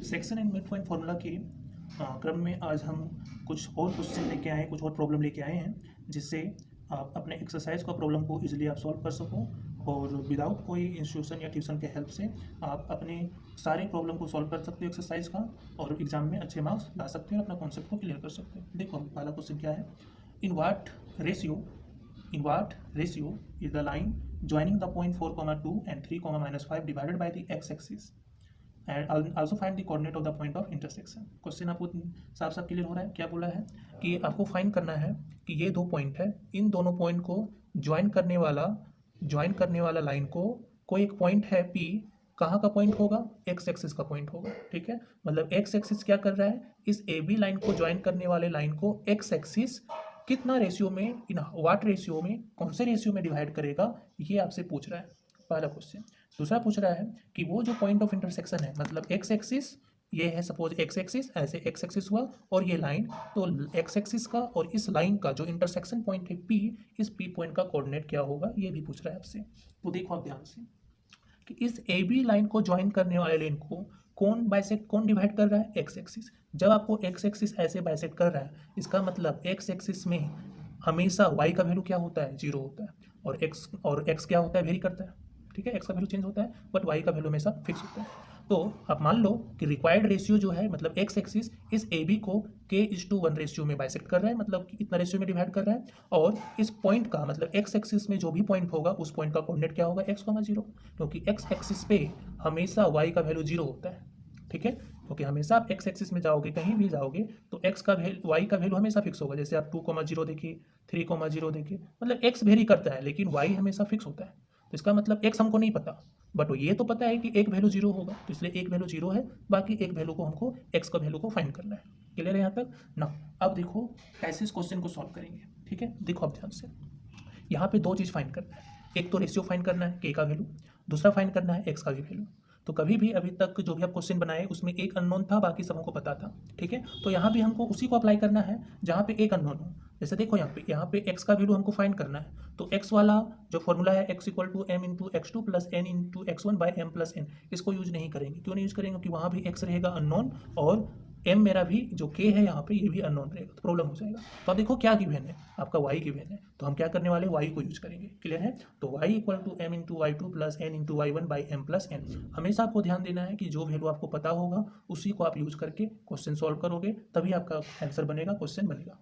Section and mid point formula के क्रम में आज हम कुछ और क्वेश्चन लेके आए हैं, कुछ और प्रॉब्लम लेके आए हैं, जिससे आप अपने एक्सरसाइज का प्रॉब्लम को इजीली आप सॉल्व कर सको और विदाउट कोई इंस्टीट्यूशन या ट्यूशन के हेल्प से आप अपने सारे प्रॉब्लम को सॉल्व कर सकते हो एक्सरसाइज का और एग्जाम में अच्छे मार्क्स ला सकते हो और अपना कॉन्सेप्ट को क्लियर कर सकते हो। देखो पहला क्वेश्चन क्या है, in what ratio is the line joining the point 4, 2 and 3, -5 divided by the x-axis and also find the coordinate of the point of intersection। Question आपको साफ साफ क्लियर हो रहा है। क्या बोला है कि आपको फाइंड करना है कि ये दो पॉइंट है, इन दोनों पॉइंट को ज्वाइन करने वाला लाइन को कोई एक पॉइंट है P, कहाँ का पॉइंट होगा, एक्स एक्सिस का पॉइंट होगा। ठीक है, मतलब एक्स एक्सिस क्या कर रहा है, इस ए बी लाइन को ज्वाइन करने वाले लाइन को एक्स एक्सिस कितना रेशियो में, इन व्हाट रेशियो में, कौन से रेशियो में डिवाइड करेगा, ये आपसे पूछ रहा है पहला क्वेश्चन। दूसरा पूछ रहा है कि वो जो पॉइंट ऑफ इंटरसेक्शन है, मतलब एक्स एक्सिस ये है, सपोज एक्स एक्सिस, ऐसे एक्स एक्सिस हुआ और ये लाइन, तो एक्स एक्सिस का और इस लाइन का जो इंटरसेक्शन पॉइंट है P, इस P पॉइंट का कोऑर्डिनेट क्या होगा, ये भी पूछ रहा है आपसे। तो देखो आप ध्यान से कि इस ए बी लाइन को ज्वाइन करने वाले लाइन को कौन डिवाइड कर रहा है, एक्स एक्सिस। जब आपको एक्स एक्सिस ऐसे बाइसेक्ट कर रहा है, इसका मतलब एक्स एक्सिस में हमेशा वाई का वैल्यू क्या होता है, 0 होता है, और एक्स क्या होता है, वेरी करता है। ठीक है, एक्स का वैल्यू चेंज होता है बट वाई का वैल्यू हमेशा फिक्स होता है। तो आप मान लो कि रिक्वायर्ड रेशियो जो है, मतलब एक्स एक्सिस इस ए बी को k:1 रेशियो में बाइसेक्ट कर रहा है, मतलब इतना रेशियो में डिवाइड कर रहा है, और इस पॉइंट का मतलब एक्स एक्सिस में जो भी पॉइंट होगा उस पॉइंट का कोऑर्डिनेट क्या होगा, x, 0, क्योंकि एक्स एक्सिस पे हमेशा y का वैल्यू 0 होता है। ठीक है, क्योंकि हमेशा आप एक्स एक्सिस में जाओगे, कहीं भी जाओगे तो एक्स का वैल्यू, वाई का वैल्यू हमेशा फिक्स होगा। जैसे आप 2, 0 देखिए, 3, 0 देखिए, मतलब एक्स वेरी करता है लेकिन वाई हमेशा फिक्स होता है। तो इसका मतलब एक्स हमको नहीं पता, बट ये तो पता है कि एक वैल्यू 0 होगा, तो इसलिए एक वैल्यू 0 है, बाकी एक वैल्यू को हमको एक्स का वैल्यू को फाइंड करना है। क्लियर है यहाँ तक ना। अब देखो कैसे इस क्वेश्चन को सॉल्व करेंगे। ठीक है, देखो अब ध्यान से, यहाँ पे दो चीज़ फाइंड करना है, एक तो रेशियो फाइंड करना है के का वैल्यू, दूसरा फाइंड करना है एक्स का भी वैल्यू। तो कभी भी अभी तक जो भी आप क्वेश्चन बनाए उसमें एक अननोन था, बाकी सब हमको पता था। ठीक है, तो यहाँ भी हमको उसी को अप्लाई करना है जहाँ पे एक अननोन हो। जैसे देखो यहाँ पे एक्स का वैल्यू हमको फाइंड करना है, तो एक्स वाला जो फॉर्मूला है x=m×x2 + n×x1/m+n, इसको यूज नहीं करेंगे। क्यों नहीं यूज करेंगे, क्योंकि वहाँ भी एक्स रहेगा अननोन और m मेरा भी जो k है यहाँ पे ये भी अननोन रहेगा, तो प्रॉब्लम हो जाएगा। तो आप देखो क्या गिवन है, आपका y गिवन है, तो हम क्या करने वाले, y को यूज करेंगे। क्लियर है, तो y=m×y2 + n×y1/m+n। हमेशा आपको ध्यान देना है कि जो वैल्यू आपको पता होगा उसी को आप यूज करके क्वेश्चन सॉल्व करोगे, तभी आपका आंसर बनेगा, क्वेश्चन बनेगा।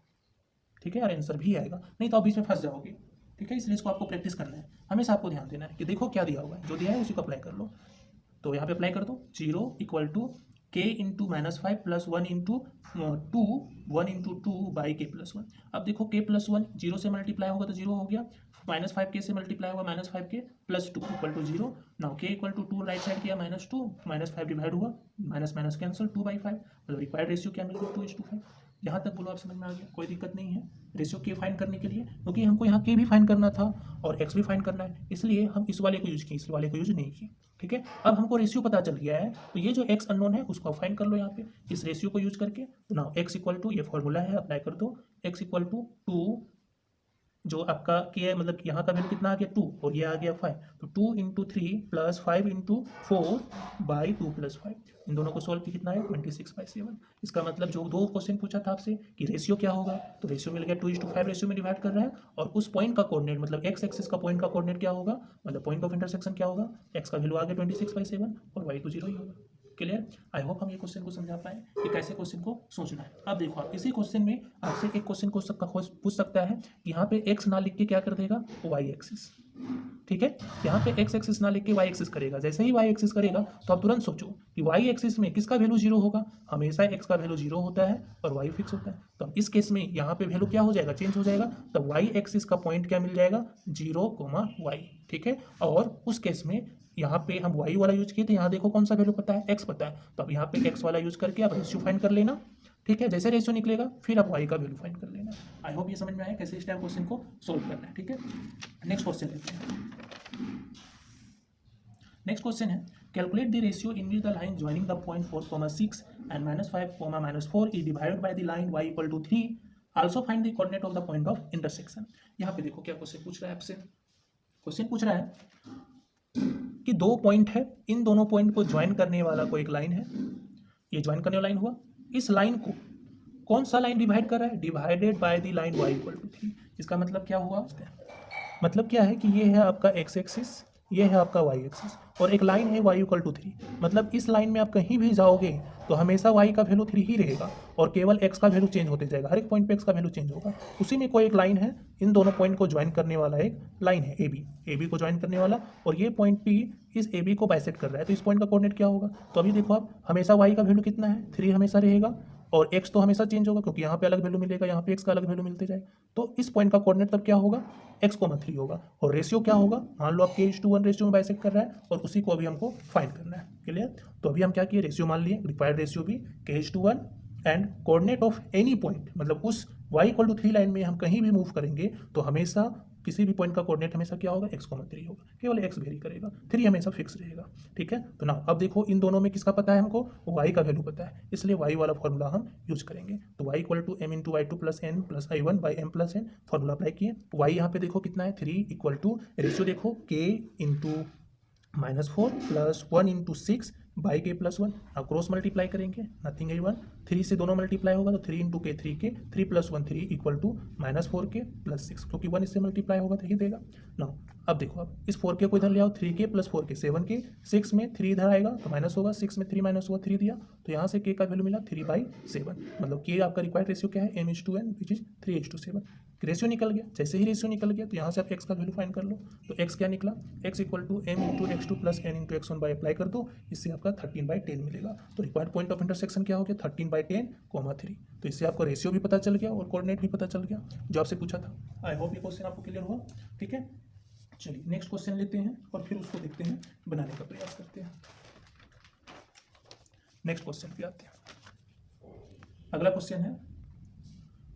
ठीक है, और आंसर भी आएगा, नहीं तो आप बीच में फंस जाओगे। ठीक है, इसलिए इसको आपको प्रैक्टिस करना है, हमेशा आपको ध्यान देना है कि देखो क्या दिया हुआ है, जो दिया है उसी को अप्लाई कर लो। तो यहाँ पे अप्लाई कर दो, 0 = k×-5 + 1×2 अब देखो k+1 0 से मल्टीप्लाई होगा तो 0 हो गया, -5k से मल्टीप्लाई होगा -5k + 2 = 0। Now k = 2 right side किया, -2 -5 डिवाइड हुआ, माइनस माइनस कैंसिल, 2/5, मतलब रिक्वायर्ड रेशियो क्या मिल गया, 2:5। यहाँ तक बोलो आप समझ में आ गया, कोई दिक्कत नहीं है रेशियो के फाइंड करने के लिए, क्योंकि हमको यहाँ के भी फाइंड करना था और एक्स भी फाइंड करना है, इसलिए हम इस वाले को यूज किए, इस वाले को यूज नहीं किए। ठीक है, अब हमको रेशियो पता चल गया है, तो ये जो एक्स अननोन है उसको फाइंड कर लो यहाँ पे इस रेशियो को यूज करके। तो ना x ये फॉर्मूला है, अप्लाई कर दो, x = 2, जो आपका के है, मतलब यहाँ का वैल्यू कितना आ गया 2 और ये आ गया 5, तो 2×3 + 5×4/2 + 5, इन दोनों को सोल्व किया, कितना है 26/7। इसका मतलब जो दो क्वेश्चन पूछा था आपसे कि रेशियो क्या होगा, तो रेशियो मिल गया 2:5 रेशियो में डिवाइड कर रहा है, और उस पॉइंट का कोऑर्डिनेट मतलब एक्स एक्सिस का पॉइंट का कोऑर्डिनेट क्या होगा, मतलब पॉइंट ऑफ इंटरसेक्शन क्या होगा, एक्स का वैल्यू आ गया 26/7 और वाई को 0 ही होगा। क्लियर, आई होप हम ये क्वेश्चन को समझा पाए कि कैसे क्वेश्चन को सोचना है। अब देखो आप इसी क्वेश्चन में आपसे एक क्वेश्चन को पूछ सकता है कि यहाँ पे x ना लिख के क्या कर देगा, y एक्सिस। ठीक है, यहाँ पे x एक्सिस ना लिख के y एक्सिस करेगा, जैसे ही y एक्सिस करेगा तो आप तुरंत सोचो कि y एक्सिस में किसका वैल्यू 0 होगा, हमेशा x का वैल्यू 0 होता है और y फिक्स होता है। तो अब इस केस में यहाँ पे वैल्यू क्या हो जाएगा, चेंज हो जाएगा, तब y एक्सिस का पॉइंट क्या मिल जाएगा, 0, y। ठीक है, और उस केस में यहाँ पे हम y वाला यूज किए थे, यहाँ देखो कौन सा वैल्यू पता है, x पता है, तो अब यहाँ पे x वाला यूज करके आप रेशियो फाइंड कर लेना। ठीक है, जैसे रेशियो निकलेगा फिर आप y का वैल्यू फाइंड कर लेना। आई होप ये समझ में आया कैसे इस टाइप क्वेश्चन को सोल्व करना है। ठीक है, नेक्स्ट क्वेश्चन लेते हैं। नेक्स्ट क्वेश्चन है, calculate the ratio in which the line joining the point 4, 6 and -5, -4 is divided by the line y = 3, also find the coordinate of the point of intersection. यहाँ पे देखो क्या क्वेश्चन पूछ रहा है आपसे, क्वेश्चन पूछ रहा है कि दो पॉइंट है, इन दोनों पॉइंट को ज्वाइन करने वाला कोई एक लाइन है, ये ज्वाइन करने वाला लाइन हुआ। इस लाइन को कौन सा लाइन डिवाइड कर रहा है? Divided by the line y equal to 3। इसका मतलब क्या हुआ? मतलब क्या है कि ये है आपका x एक्सिस, ये है आपका y एक्सिस, और एक लाइन है y इक्वल टू 3। मतलब इस लाइन में आप कहीं भी जाओगे तो हमेशा y का वैल्यू 3 ही रहेगा और केवल x का वैल्यू चेंज होते जाएगा। हर एक पॉइंट पे x का वैल्यू चेंज होगा। उसी में कोई एक लाइन है, इन दोनों पॉइंट को ज्वाइन करने वाला एक लाइन है AB को ज्वाइन करने वाला, और ये पॉइंट P इस AB को बाइसेक्ट कर रहा है। तो इस पॉइंट का कोऑर्डिनेट क्या होगा? तो अभी देखो आप, हमेशा y का वैल्यू कितना है? 3 हमेशा रहेगा, और x तो हमेशा चेंज होगा क्योंकि यहाँ पे अलग वैल्यू मिलेगा, यहाँ पे x का अलग वैल्यू मिलते जाए। तो इस पॉइंट का कोऑर्डिनेट तब क्या होगा? x,3 होगा। और रेशियो क्या होगा? मान लो आप k:1 रेशियो में बाइसेक्ट कर रहा है, और उसी को अभी हमको फाइंड करना है। क्लियर? तो अभी हम क्या किए? रेशियो मान लिए, रिक्वायर्ड रेशियो भी k:1, and coordinate of any point, मतलब उस y इक्वल टू 3 लाइन में हम कहीं भी मूव करेंगे तो हमेशा किसी भी पॉइंट का कोऑर्डिनेट हमेशा क्या होगा? x,3 होगा। केवल x वेरी करेगा, 3 हमेशा फिक्स रहेगा। ठीक है? तो ना अब देखो, इन दोनों में किसका पता है हमको? y का वैल्यू पता है, इसलिए y वाला फॉर्मूला हम यूज करेंगे। तो y equal to m into y2 plus n plus i1 by m plus n, formula apply किए। y यहाँ पे देखो कितना है? 3 इक्वल टू रेशियो देखो k into -4 plus 1 into 6 by k plus 1। अब क्रॉस मल्टीप्लाई करेंगे, नथिंग है 1, 3 से दोनों मल्टीप्लाई होगा तो 3 इंटू के 3 के, 3 प्लस 1 3 इक्वल टू -4 के प्लस 6, क्योंकि 1 इससे मल्टीप्लाई होगा तो ही देगा ना। अब देखो, अब इस 4 के को इधर ले आओ, 3 के प्लस 4 के 7 के, 6 में 3 इधर आएगा तो माइनस होगा, 6 में 3 माइनस हुआ 3 दिया, तो यहाँ से के का वैल्यू मिला 3/7। मतलब के आपका रिक्वायर्ड रेशियो क्या है? m:n which is 3:7। रेशियो निकल गया। जैसे ही रेशियो निकल गया तो यहाँ से आप x का वैल्यू फाइंड कर लो। तो x क्या निकला? x equal to m into x2 plus n into x1 by apply कर दो, इससे आपका 13/10 मिलेगा। तो रिक्वायर्ड पॉइंट ऑफ इंटरसेक्शन क्या हो गया? 13/10, 3। तो इससे आपको रेशियो भी पता चल गया और कोऑर्डिनेट भी पता चल गया जो आपसे पूछा था। आई होप ये क्वेश्चन आपको क्लियर हुआ। ठीक है, चलिए नेक्स्ट क्वेश्चन लेते हैं और फिर उसको देखते हैं, बनाने का प्रयास करते हैं। नेक्स्ट क्वेश्चन पे आते हैं। अगला क्वेश्चन है,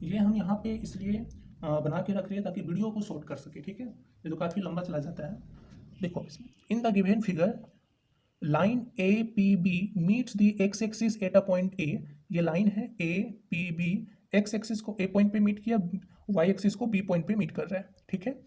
ये हम यहाँ पे इसलिए बना के रख रहे हैं ताकि वीडियो को शॉर्ट कर सके। ठीक है, ये तो काफ़ी लंबा चला जाता है। देखो इसमें, in the given figure line A P B meets the x axis at a point A. ये लाइन है A P B, x axis को ए पॉइंट पे मीट किया, वाई एक्सिस को बी पॉइंट पे मीट कर रहा है। ठीक है,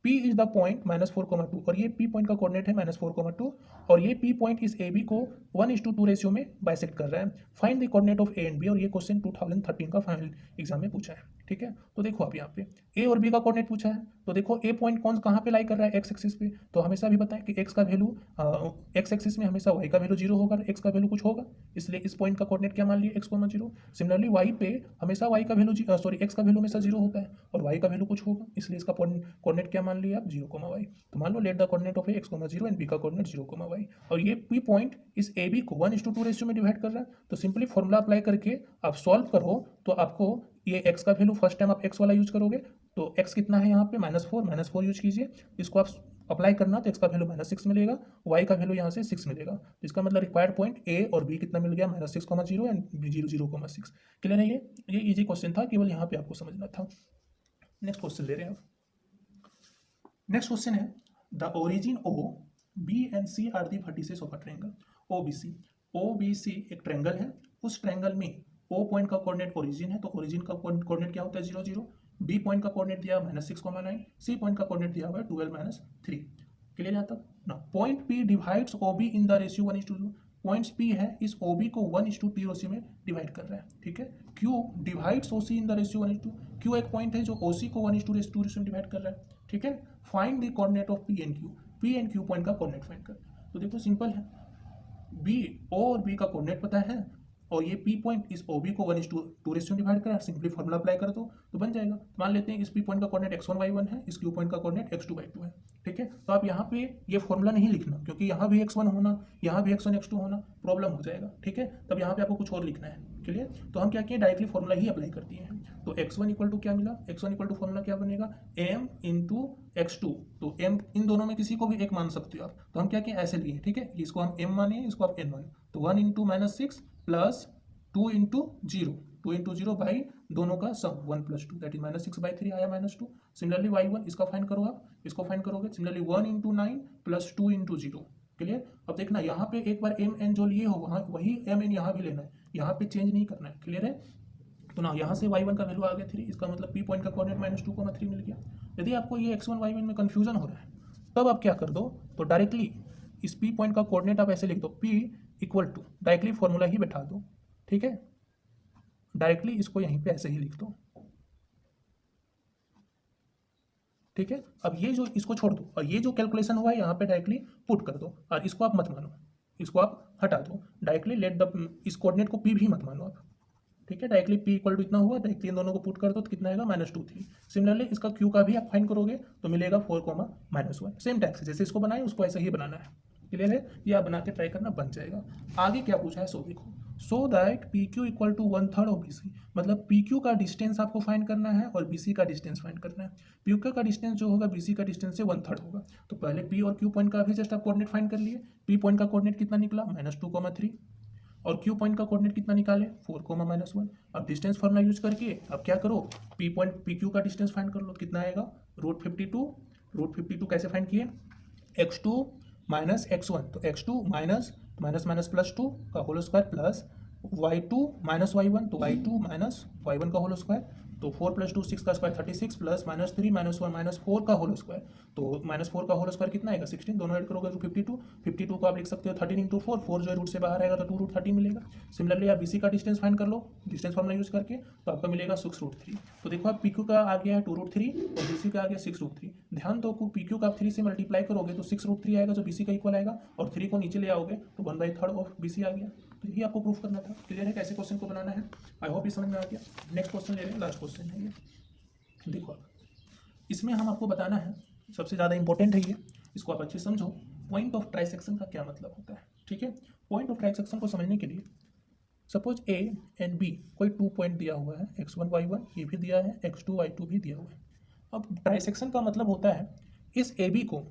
P इज द पॉइंट -4,2, और ये P पॉइंट का कोऑर्डिनेट है -4,2, और ये P पॉइंट इस AB को 1:2 रेशियो में बाइसेक्ट कर रहा है। Find the coordinate of A and B, और ये क्वेश्चन 2013 का फाइनल एग्जाम में पूछा है। ठीक है, तो देखो आप यहाँ पे A और B का कोऑर्डिनेट पूछा है, तो देखो A पॉइंट कहाँ पे लाई कर रहा है? एक्स एक्सिस पे। तो हमेशा भी बताएं कि x का वैल्यू एक्स एक्सिस में हमेशा y का वैल्यू 0 होगा, x का वैल्यू कुछ होगा, इसलिए इस पॉइंट का कोऑर्डिनेट क्या मान लिया? x,0। सिमिलरली y पे हमेशा y का वैल्यू x का वैल्यू हमेशा 0 होता है और y का वैल्यू कुछ होगा, इसलिए इसका कोऑर्डिनेट क्या मान लिया आप? 0,y। तो मान लो let the coordinate of x,0 and b का कोऑर्डिनेट 0,y, और ये p पॉइंट इस AB को 1:2 रेशियो में डिवाइड कर रहा है। तो सिंपली फॉर्मूला अप्लाई करके आप सॉल्व करो तो आपको ये x का वैल्यू, फर्स्ट टाइम आप x वाला यूज करोगे तो x कितना है यहाँ पे? -4 यूज कीजिए, इसको आप अप्लाई करना तो x का वैल्यू -6 मिलेगा, y का वैल्यू यहाँ से 6 मिलेगा। तो इसका मतलब रिक्वायर्ड पॉइंट a और b कितना मिल गया? -6,0 एंड b 0,6। क्लियर है? ये इजी क्वेश्चन था, केवल यहाँ पे आपको समझना था। नेक्स्ट क्वेश्चन ले रहे हैं आप। नेक्स्ट क्वेश्चन है, the origin O, B and C are the vertices of a triangle OBC। OBC एक ट्रायंगल है, उस ट्रायंगल में O पॉइंट का कोऑर्डिनेट ओरिजिन है, तो ओरिजिन का कोऑर्डिनेट क्या होता है? 0, 0। B पॉइंट का कोऑर्डिनेट दिया -6,9, C पॉइंट का कोऑर्डिनेट दिया हुआ है 12 - 3। क्लियर यहाँ तक ना? Point P divides OB in the ratio 1:2। Points P है, इस OB को 1:2 रेशियो में डिवाइड कर रहा है। ठीक है, Q divides OC in the ratio 1:2। Q एक पॉइंट है जो OC को 1:2 रेशियो में डिवाइड कर रहा है। ठीक है, find the coordinate of P and Q। P and Q point का कोऑर्डिनेट फाइंड कर। तो देखो सिंपल है, B O और B का कोऑर्डिनेट पता है, और ये P पॉइंट इस OB को 1:2 रेशियो में डिवाइड करा, सिंपली फॉर्मूला अप्लाई कर दो तो बन जाएगा। मान लेते हैं इस P पॉइंट का कोऑर्डिनेट x1 y1 है, इस Q पॉइंट का कोऑर्डिनेट x2 y2 है। ठीक है, तो आप यहाँ पे ये फॉर्मूला नहीं लिखना, क्योंकि यहाँ भी x1 होना, यहाँ भी x1 x2 होना, प्रॉब्लम हो जाएगा। ठीक है, तब यहाँ पे आपको कुछ और लिखना है। क्लियर? तो हम क्या किए? डायरेक्टली फॉर्मूला ही अप्लाई कर दिए हैं। तो x1 इक्वल टू क्या मिला? x1 इक्वल टू फॉर्मूला क्या बनेगा? m into x2। तो m इन दोनों में किसी को भी एक मान सकते हो आप, तो हम क्या किए? ऐसे लिए। ठीक है, इसको हम m मानिए, इसको आप n मानिए, तो 1 into -6 plus 2 into 0, 2 into 0 by दोनों का सम 1 + 2 दैट इज -6/3 आया -2। सिमिलरली y1 इसका फाइंड करो आप, इसको फाइंड करोगे similarly 1 into 9 plus 2 into 0। Clear? अब देखना यहाँ पे एक बार m n जो लिए हो वहाँ वही m n यहाँ भी लेना है, यहाँ पे चेंज नहीं करना है। क्लियर है? तो ना यहाँ से y1 का वैल्यू आ गया 3, इसका मतलब P पॉइंट का कोऑर्डिनेट -2,3 मिल गया। यदि आपको ये x1 y1 में कन्फ्यूजन हो रहा है तब आप क्या कर दो, तो डायरेक्टली इस पी पॉइंट का कोऑर्डिनेट आप ऐसे लिख दो, P equal to, directly formula ही बैठा दो, ठीक है, डायरेक्टली इसको यहीं पे ऐसे ही लिख दो, ठीक है। अब ये जो इसको छोड़ दो और ये जो कैलकुलेशन हुआ है यहाँ पे डायरेक्टली पुट कर दो, और इसको आप मत मानो, इसको आप हटा दो डायरेक्टली, लेट द, इस कोऑर्डिनेट को पी भी मत मानो आप, ठीक है। डायरेक्टली पी इक्वल टू इतना हुआ, डायरेक्टली इन दोनों को पुट कर दो तो कितना आएगा -2 3। सिमिलरली इसका क्यू का भी आप फाइंड करोगे तो मिलेगा 4, -1। सेम टाइप से जैसे इसको बनाए उसको ऐसे ही बनाना है, क्लियर है। ये आप बना के ट्राई करना, बन जाएगा। आगे क्या पूछा है सो देखो, so that P Q equal to 1/3 of B C, मतलब पी क्यू का डिस्टेंस आपको फाइंड करना है और बी सी का डिस्टेंस फाइंड करना है। पी क्यू का डिस्टेंस जो होगा बी सी का डिस्टेंस से 1/3 होगा, तो पहले पी और क्यू पॉइंट का भी जस्ट आप कोऑर्डिनेट फाइंड कर लिए। पी पॉइंट का कोऑर्डिनेट कितना निकला -2, 3, और क्यू पॉइंट का कोऑर्डिनेट कितना निकाले 4, -1। अब डिस्टेंस फॉर्मूला यूज करके अब क्या करो, पी पॉइंट पी क्यू का डिस्टेंस फाइंड कर लो, कितना आएगा √52। √52 कैसे फाइंड किए, x2 - x1, तो x2 माइनस माइनस माइनस +2 का whole square plus y2 - y1, तो y2 - y1 का होल स्क्वायर, तो 4 + 2 6 का स्क्वायर 36 प्लस -3 -1 -4 का होल स्क्वायर, तो -4 का होल स्क्वायर कितना आएगा 16, दोनों ऐड करोगे तो 52। 52 को आप लिख सकते हो 13 × 4, 4 जो है रूट से बाहर आएगा तो 2√30 मिलेगा। सिमिलरली आप बीसी का डिस्टेंस फाइंड कर लो, डिस्टेंस फॉर्मूला यूज करके, तो आपका मिलेगा 6√3। तो देखो आप पीक्यू का आ गया है 2√3 और बीसी का आ गया 6√3। ध्यान दो को पीक्यू का आप 3 से मल्टीप्लाई करोगे तो 6√3 आएगा जो बीसी का इक्वल आएगा, और 3 को नीचे ले आओगे तो 1/3 ऑफ बीसी आ गया। तो यही आपको प्रूफ करना था, क्लियर है कैसे क्वेश्चन को बनाना है। आई होप ये समझ में आ गया। नेक्स्ट क्वेश्चन ले रहे हैं, लास्ट क्वेश्चन है ये, देखो इसमें हम आपको बताना है, सबसे ज़्यादा इंपॉर्टेंट है ये, इसको आप अच्छे समझो, पॉइंट ऑफ ट्राइसेक्शन का क्या मतलब होता है, ठीक है। पॉइंट ऑफ ट्राइसेक्शन को समझने के लिए सपोज ए एंड बी कोई 2 पॉइंट दिया हुआ है, x1 y1 ये भी दिया है, x2 y2 भी दिया हुआ है। अब ट्राइसेक्शन का मतलब होता है इस ए बी को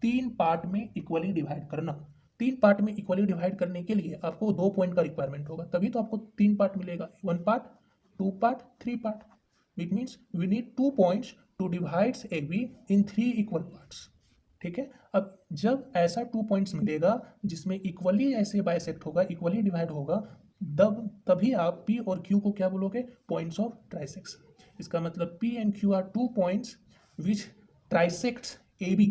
3 पार्ट में इक्वली डिवाइड करना। 3 पार्ट में इक्वली डिवाइड करने के लिए आपको 2 पॉइंट का रिक्वायरमेंट होगा, तभी तो आपको 3 पार्ट मिलेगा, 1 part, 2 part, 3 part. It means we need 2 points to divide A B in 3 equal parts, ठीक है। अब जब ऐसा 2 पॉइंट्स मिलेगा जिसमें इक्वली ऐसे बाइसेक्ट होगा, इक्वली डिवाइड होगा, तभी आप पी और क्यू को क्या बोलोगे, पॉइंट्स ऑफ ट्राइसेक्शन। इसका मतलब P and Q are 2 points which trisects A B,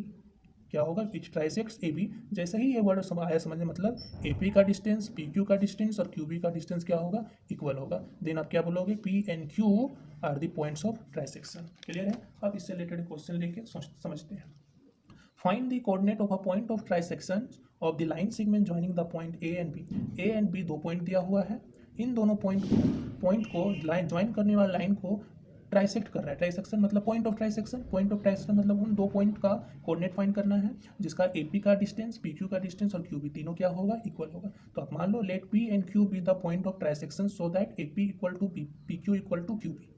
क्या होगा, विच ट्राइसेक्ट्स ए बी। जैसे ही ये वर्ड आया समझने, मतलब ए पी का डिस्टेंस, पी क्यू का डिस्टेंस और क्यू बी का डिस्टेंस क्या होगा, इक्वल होगा। देन आप क्या बोलोगे, P and Q are the points of trisection, clear है। अब इससे रिलेटेड क्वेश्चन लेके समझते हैं। Find the coordinate of a point of trisection of the line segment joining the point A and B. A and B 2 point दिया हुआ है, इन दोनों पॉइंट को लाइन ज्वाइन करने वाला लाइन को ट्राइसेक्ट कर रहा है। ट्राइसेक्शन मतलब point of trisection, point of trisection मतलब उन 2 पॉइंट का कोऑर्डिनेट फाइंड करना है जिसका ए पी का डिस्टेंस, पी क्यू का डिस्टेंस और क्यू बी तीनों क्या होगा, इक्वल होगा। तो आप मान लो let P and Q be the point of trisection so that A P equal to P Q equal to Q B.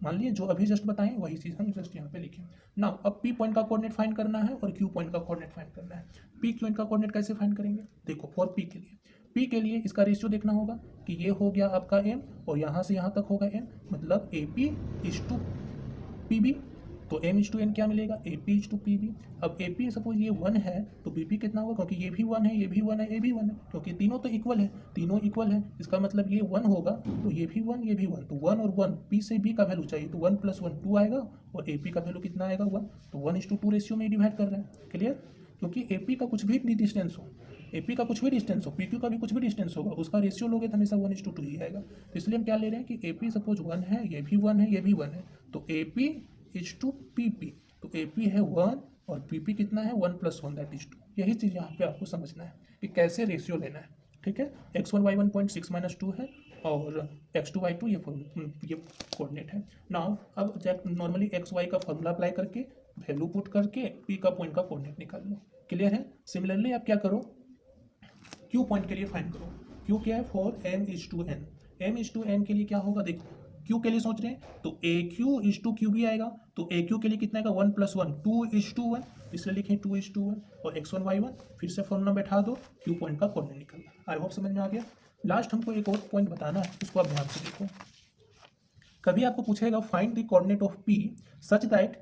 मान लिए जो अभी जस्ट बताएं वही चीज़ हम जस्ट यहाँ पे लिखें। नाउ अब पी पॉइंट का कोऑर्डिनेट फाइंड करना है और क्यू पॉइंट का कोऑर्डिनेट फाइंड करना है। पी पॉइंट का कोऑर्डिनेट कैसे फाइंड करेंगे, देखो फॉर पी के लिए, पी के लिए इसका रेशियो देखना होगा कि ये हो गया आपका एम और यहाँ से यहाँ तक होगा एम, मतलब A P is to P B, तो एम इज टू एन क्या मिलेगा, A P is to P B. अब ए पी सपोज ये 1 है तो बी पी कितना होगा, क्योंकि ये भी 1 है, ये भी 1 है, ये भी 1 है, क्योंकि तीनों तो इक्वल है, तीनों इक्वल है, इसका मतलब ये 1 होगा तो ये भी 1, ये भी 1, तो 1 और 1 पी से बी का वैल्यू चाहिए, तो 1 + 1 2 आएगा और ए पी का वैल्यू कितना आएगा 1, तो 1:2 रेशियो में डिवाइड कर रहे हैं, क्लियर। क्योंकि ए पी का कुछ भी डिस्टेंस हो, ए पी का कुछ भी डिस्टेंस हो, पी क्यू का भी कुछ भी डिस्टेंस होगा, उसका रेशियो लोगे तो हमेशा 1:2 ही आएगा। तो इसलिए हम क्या ले रहे हैं कि ए पी सपोज 1 है, ये भी 1 है, ये भी 1 है, तो A P is to P P, तो ए पी है 1 और पी पी कितना है 1 + 1 दैट इज 2। यही चीज़ यहाँ पे आपको समझना है कि कैसे रेशियो लेना है, ठीक है। x1 y1 0.6 - 2 है और x2 y2 ये कोऑर्डिनेट है। नाउ अब नॉर्मली x y का फॉर्मूला अप्लाई करके वैल्यू पुट करके p का पॉइंट का कोऑर्डिनेट निकाल लो, क्लियर है। सिमिलरली आप क्या करो, q पॉइंट के लिए फाइंड करो, q क्या है, for m is to n, m is to n के लिए क्या होगा, देखो क्यू के लिए सोच रहे हैं तो ए क्यू इज टू क्यू भी आएगा, तो ए क्यू के लिए कितना आएगा 1 + 1 2:1, इसलिए लिखें 2:1 और x1 y1 फिर से फॉर्मूला बैठा दो, क्यू पॉइंट का कोऑर्डिनेट निकलना। आई होप समझ में आ गया। लास्ट हमको एक और पॉइंट बताना है, उसको आप ध्यान से देखो। कभी आपको पूछेगा find the coordinate of P such that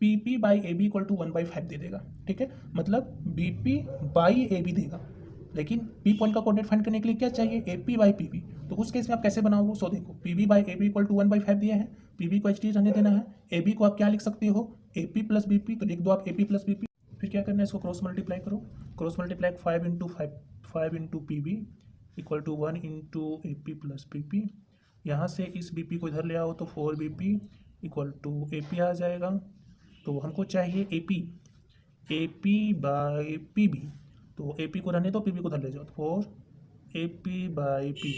P P by A B = 1/5 दे देगा, ठीक है, मतलब B P by A B देगा, लेकिन पी पॉइंट का कोऑर्डिनेट फाइंड करने के लिए क्या चाहिए, A P by P B. तो उस केस में आप कैसे बनाओगे, सो देखो P B by A B = 1/5 दिया है, पी बी को एच टी रहने देना है, ए बी को आप क्या लिख सकते हो, A P plus B P, तो लिख दो आप A P plus B P. फिर क्या करना है, इसको क्रॉस मल्टीप्लाई करो। Cross multiply 5 into P B equal to 1 into A P plus P P. यहाँ से इस बी पी को इधर ले आओ तो 4 B P equal to A P आ जाएगा। तो हमको चाहिए A P by P B. तो ए पी को रहने दो, पी बी को इधर ले जाओ। 4 ए पी बाई पी,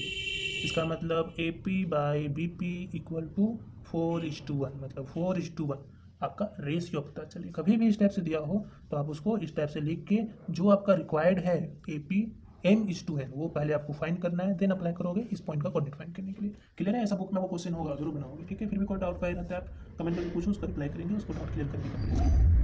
इसका मतलब A P by B P equal to 4:1, मतलब 4:1 आपका रेशियो पता चले। कभी भी इस टाइप से दिया हो तो आप उसको इस टाइप से लिख के जो आपका रिक्वायर्ड है ए पी m:n वो पहले आपको फाइंड करना है, देन अप्लाई करोगे इस पॉइंट का कोऑर्डिनेट फाइंड करने के लिए। क्लियर है? ऐसा बुक में वो क्वेश्चन होगा, जरूर बनाओगे। ठीक है, फिर भी कोई डाउट पाए रहता है आप कमेंट करके पूछो, उसका रिप्लाई करेंगे, उसको डाउट क्लियर करने का।